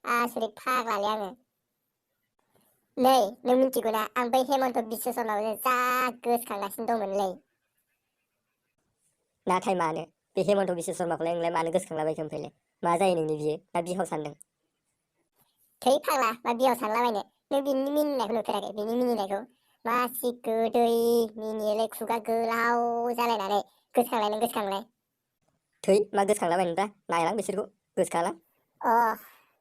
आसुरिक फाग्लालै आङो। नै नों मिथिगौना आं बै हेमन्त बिश्व शर्माखौ जा गोसोखांगासिनो दंमोनलै। नाथाय मानो बे हेमन्त बिश्व शर्माखौलाय नोंलाय मानो गोसोखांलाबायखो ओमफ्रायलाय मा जायो नोंनि बियो ना बिहाव सानदों? थै फाग्ला मा बिहाव सानलाबायनो, नों बिनि मिनिनायखौ नुफेराखै? बिनि मिनिनायखौ मासि गोदै मिनियोलै, खुगा गोलाव जालायनानै। गोसोखांलाय नों गोसोखांलाय। थै मा गोसोखांलाबायनोब्रा, नायलां बिसोरखौ गोसोखाङालां। अ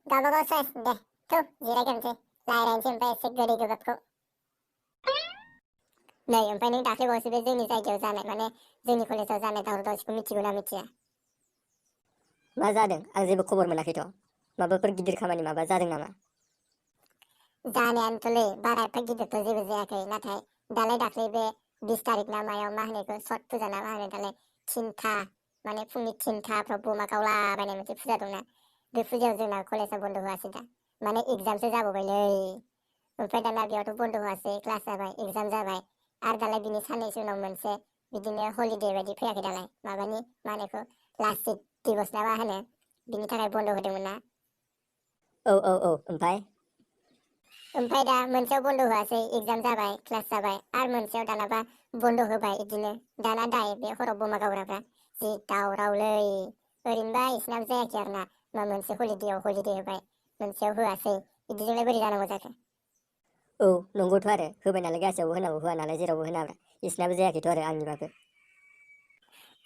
गावबागाव चइस दे, थौ जिरायग्रोनोसै रायज्लायनोसै ओमफ्राय एसे गोदै गोबाबखौ। नै ओमफ्राय नों दाख्लैबावैसो बे जोंनि जायगायाव जानाय माने जोंनि कलेजाव जानाय दावराव दावसिखौ मिथिगौ ना मिथिया? मा जादों आं जेबो खबर मोनाखैथ'। माबाफोर गिदिर खामानि माबा जादों नामा? जानायानोथ'लै बारा एफा गिदिरथ' जेबो जायाखै, नाथाय दाख्लै बे 20 तारिख ना मायाव मा होनो बेखौ सत फुजा ना मा होनो दालाय, थिनथा माने फुंनि 3थाफ्राव बमा गावलाबायनाय मोनसे फुजा दंना, बे फुजायाव जोंना कलेजा बन्द' होआसै दा, माने एगजामसो जाबावबायलै। ओमफ्राय दाना बेयावथ' बन्द' होआसै, क्लास जाबाय, एगजाम जाबाय, आरो दालाय बिनि साननैसो उनाव मोनसे बिदिनो हलिदे बायदि फैयाखै दालाय, माबानि मा होनो बेखौ लाचित दिबस ना मा होनो, बिनि थाखाय बन्द' होदोंमोन ना। औ ओमफ्राय दा मोनसेयाव बन्द' होआसै, एगजाम जाबाय, क्लास जाबाय, आरो मोनसेयाव दानाबा बन्द' होबाय इदिनो। दाना दाय बे हराव बमा गावग्राफ्रा जि दावरावलै। ओरैनोबा इसिनाबो जायाखै आरो ना, मा मोनसे हलिदेआव हलिदे होबाय, मोनसेयाव होआसै, बिदिजोंलाय बोरै जानांगौ जाखो? औ नंगौथ' आरो, होबाय नालाय गासैयावबो होनांगौ, होआ नालाय जेरावबो होनाब्रा। इसोरनाबो जायाखैथ' आरो आंनिबाबो।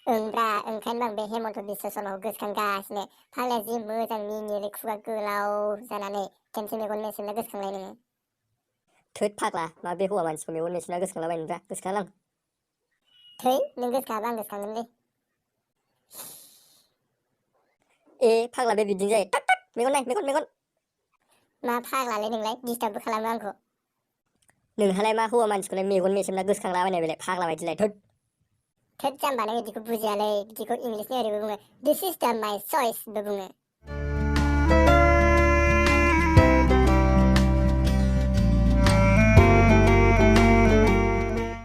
ओंब्रा ओंखायनो आं बे हेमन्त बिश्व शर्माखौ गोसोखांगासिनो। फाग्लाया जि मोजां मिनियोलै खुगा गोलाव जानानै, खेनसे मेगन मेसेबना गोसोखांलाय नोङो। थोद फाग्ला मा बे हौवा मानसिखौ मेगन मेसेबना गोसोखांलाबायनोब्रा, गोसोखाङालां। थै नों गोसोखाङाबा आं गोसोखांगोनलै। ए फाग्ला बे बिदिनो जायो, थोद मेगन नाय मेगन। मा फाग्लालै नोंलाय, डिस्टार्बबो खालामो आंखौ। नोंहालाय मा हौवा मानसिखौलाय मेगन मेसेबना गोसोखांलाबायनाय बेलाय फाग्ला बायदिलाय, थोद। थोद जाम्बा नों बिदिखौ बुजियालै, बिदिखौ इंलिसनि ओरैबो बुङो, दिस इज दा माइ चइसबो बुङो।